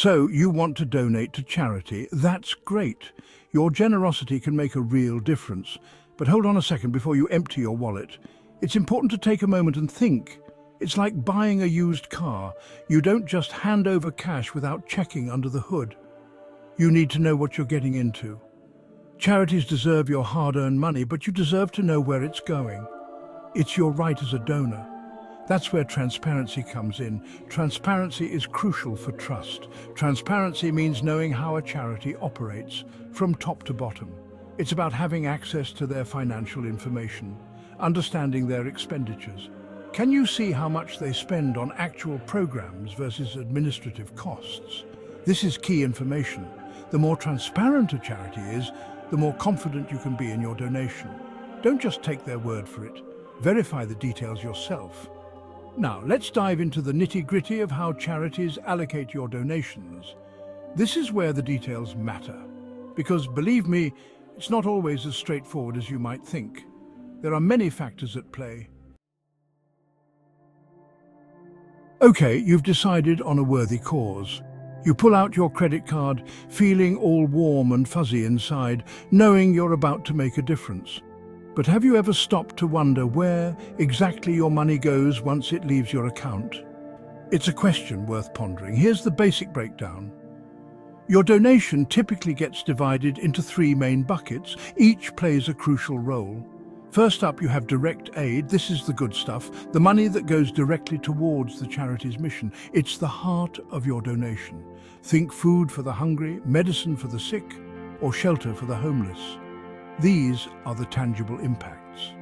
So you want to donate to charity. That's great. Your generosity can make a real difference. But hold on a second before you empty your wallet. It's important to take a moment and think. It's like buying a used car. You don't just hand over cash without checking under the hood. You need to know what you're getting into. Charities deserve your hard-earned money, but you deserve to know where it's going. It's your right as a donor. That's where transparency comes in. Transparency is crucial for trust. Transparency means knowing how a charity operates, from top to bottom. It's about having access to their financial information, understanding their expenditures. Can you see how much they spend on actual programs versus administrative costs? This is key information. The more transparent a charity is, the more confident you can be in your donation. Don't just take their word for it. Verify the details yourself. Now, let's dive into the nitty-gritty of how charities allocate your donations. This is where the details matter. Because, believe me, it's not always as straightforward as you might think. There are many factors at play. Okay, you've decided on a worthy cause. You pull out your credit card, feeling all warm and fuzzy inside, knowing you're about to make a difference. But have you ever stopped to wonder where exactly your money goes once it leaves your account? It's a question worth pondering. Here's the basic breakdown. Your donation typically gets divided into three main buckets. Each plays a crucial role. First up, you have direct aid. This is the good stuff, the money that goes directly towards the charity's mission. It's the heart of your donation. Think food for the hungry, medicine for the sick, or shelter for the homeless. These are the tangible impacts.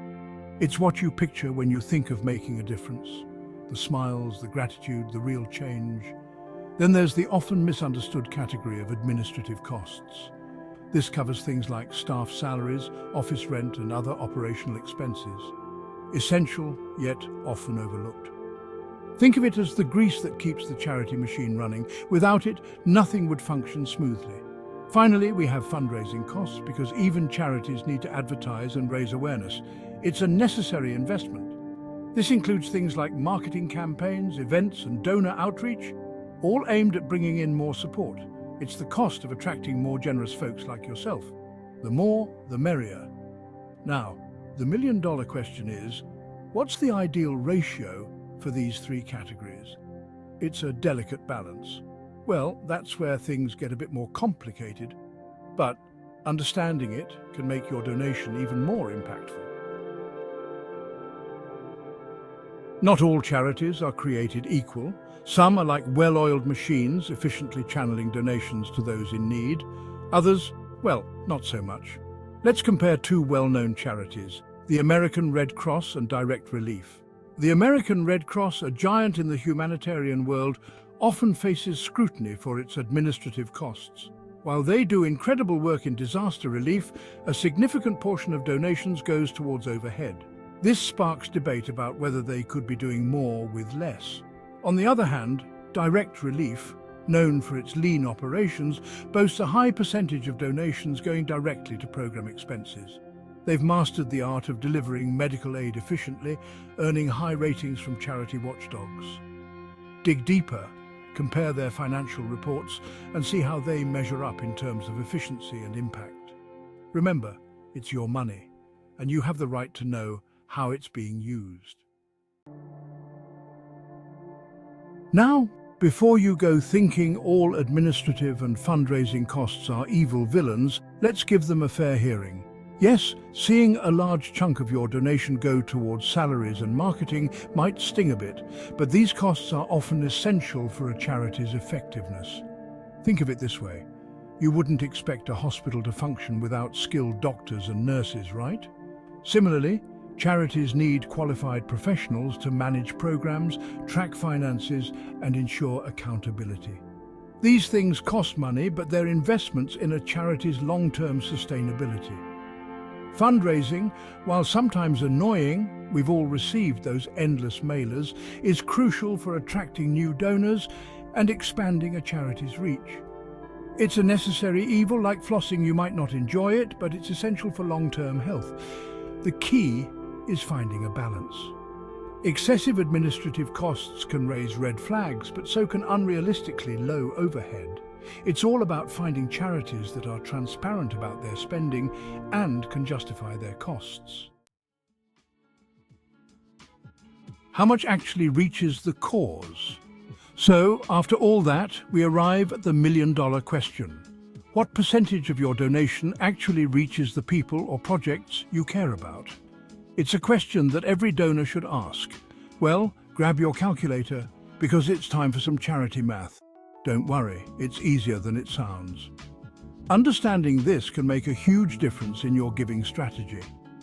It's what you picture when you think of making a difference. The smiles, the gratitude, the real change. Then there's the often misunderstood category of administrative costs. This covers things like staff salaries, office rent, and other operational expenses. Essential, yet often overlooked. Think of it as the grease that keeps the charity machine running. Without it, nothing would function smoothly. Finally, we have fundraising costs, because even charities need to advertise and raise awareness. It's a necessary investment. This includes things like marketing campaigns, events, and donor outreach, all aimed at bringing in more support. It's the cost of attracting more generous folks like yourself. The more, the merrier. Now, the million-dollar question is, what's the ideal ratio for these three categories? It's a delicate balance. Well, that's where things get a bit more complicated, but understanding it can make your donation even more impactful. Not all charities are created equal. Some are like well-oiled machines, efficiently channeling donations to those in need. Others, well, not so much. Let's compare two well-known charities, the American Red Cross and Direct Relief. The American Red Cross, a giant in the humanitarian world, often faces scrutiny for its administrative costs. While they do incredible work in disaster relief, a significant portion of donations goes towards overhead. This sparks debate about whether they could be doing more with less. On the other hand, Direct Relief, known for its lean operations, boasts a high percentage of donations going directly to program expenses. They've mastered the art of delivering medical aid efficiently, earning high ratings from charity watchdogs. Dig deeper, compare their financial reports, and see how they measure up in terms of efficiency and impact. Remember, it's your money, and you have the right to know how it's being used. Now, before you go thinking all administrative and fundraising costs are evil villains, let's give them a fair hearing. Yes, seeing a large chunk of your donation go towards salaries and marketing might sting a bit, but these costs are often essential for a charity's effectiveness. Think of it this way. You wouldn't expect a hospital to function without skilled doctors and nurses, right? Similarly, charities need qualified professionals to manage programs, track finances, and ensure accountability. These things cost money, but they're investments in a charity's long-term sustainability. Fundraising, while sometimes annoying, we've all received those endless mailers, is crucial for attracting new donors and expanding a charity's reach. It's a necessary evil like flossing. You might not enjoy it, but it's essential for long-term health. The key is finding a balance. Excessive administrative costs can raise red flags, but so can unrealistically low overhead. It's all about finding charities that are transparent about their spending and can justify their costs. How much actually reaches the cause? So, after all that, we arrive at the million-dollar question. What percentage of your donation actually reaches the people or projects you care about? It's a question that every donor should ask. Well, grab your calculator, because it's time for some charity math. Don't worry, it's easier than it sounds. Understanding this can make a huge difference in your giving strategy.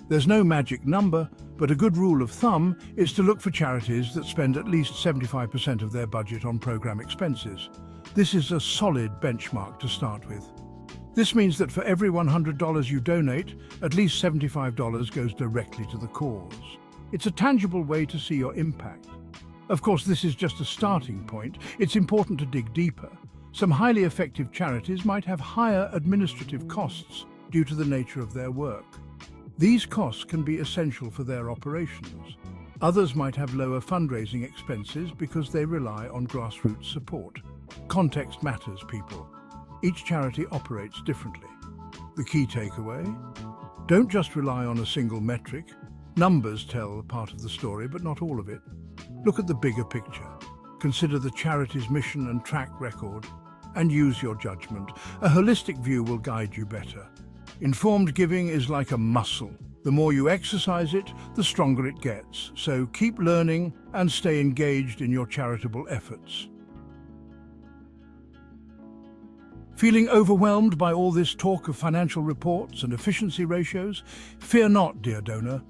There's no magic number, but a good rule of thumb is to look for charities that spend at least 75% of their budget on program expenses. This is a solid benchmark to start with. This means that for every $100 you donate, at least $75 goes directly to the cause. It's a tangible way to see your impact. Of course, this is just a starting point. It's important to dig deeper. Some highly effective charities might have higher administrative costs due to the nature of their work. These costs can be essential for their operations. Others might have lower fundraising expenses because they rely on grassroots support. Context matters, people. Each charity operates differently. The key takeaway? Don't just rely on a single metric. Numbers tell part of the story, but not all of it. Look at the bigger picture. Consider the charity's mission and track record, and use your judgment. A holistic view will guide you better. Informed giving is like a muscle. The more you exercise it, the stronger it gets. So keep learning and stay engaged in your charitable efforts. Feeling overwhelmed by all this talk of financial reports and efficiency ratios? Fear not, dear donor.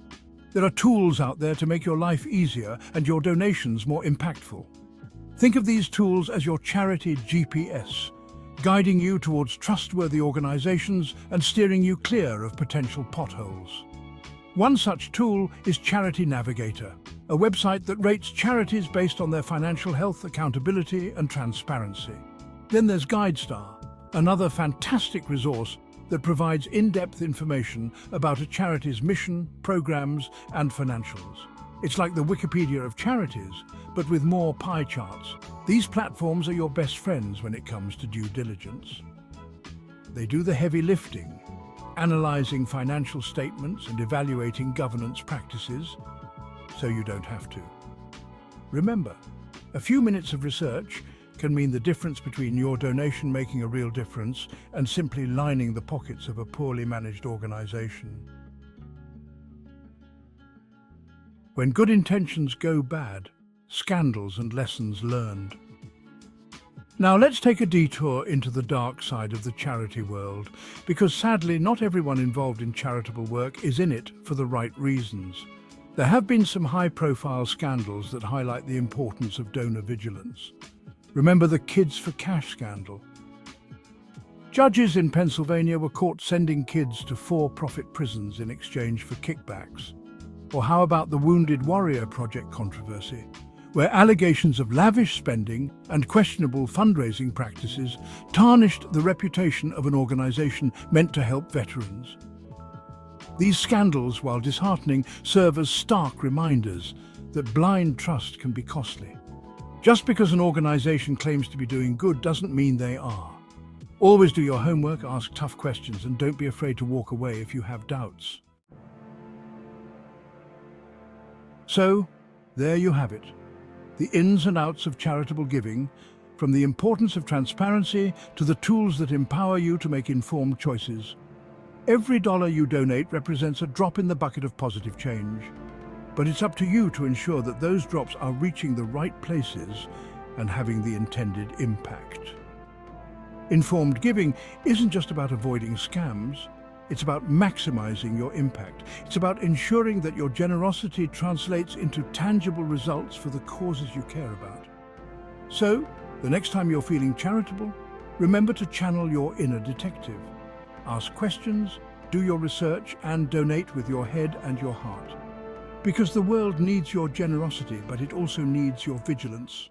There are tools out there to make your life easier and your donations more impactful. Think of these tools as your charity GPS, guiding you towards trustworthy organizations and steering you clear of potential potholes. One such tool is Charity Navigator, a website that rates charities based on their financial health, accountability, and transparency. Then there's GuideStar, another fantastic resource that provides in-depth information about a charity's mission, programs, and financials. It's like the Wikipedia of charities, but with more pie charts. These platforms are your best friends when it comes to due diligence. They do the heavy lifting, analyzing financial statements and evaluating governance practices, so you don't have to. Remember, a few minutes of research can mean the difference between your donation making a real difference and simply lining the pockets of a poorly managed organization. When good intentions go bad, scandals and lessons learned. Now let's take a detour into the dark side of the charity world, because sadly not everyone involved in charitable work is in it for the right reasons. There have been some high-profile scandals that highlight the importance of donor vigilance. Remember the Kids for Cash scandal? Judges in Pennsylvania were caught sending kids to for-profit prisons in exchange for kickbacks. Or how about the Wounded Warrior Project controversy, where allegations of lavish spending and questionable fundraising practices tarnished the reputation of an organization meant to help veterans? These scandals, while disheartening, serve as stark reminders that blind trust can be costly. Just because an organization claims to be doing good doesn't mean they are. Always do your homework, ask tough questions, and don't be afraid to walk away if you have doubts. So, there you have it. The ins and outs of charitable giving, from the importance of transparency to the tools that empower you to make informed choices. Every dollar you donate represents a drop in the bucket of positive change. But it's up to you to ensure that those drops are reaching the right places and having the intended impact. Informed giving isn't just about avoiding scams. It's about maximizing your impact. It's about ensuring that your generosity translates into tangible results for the causes you care about. So, the next time you're feeling charitable, remember to channel your inner detective. Ask questions, do your research, and donate with your head and your heart. Because the world needs your generosity, but it also needs your vigilance.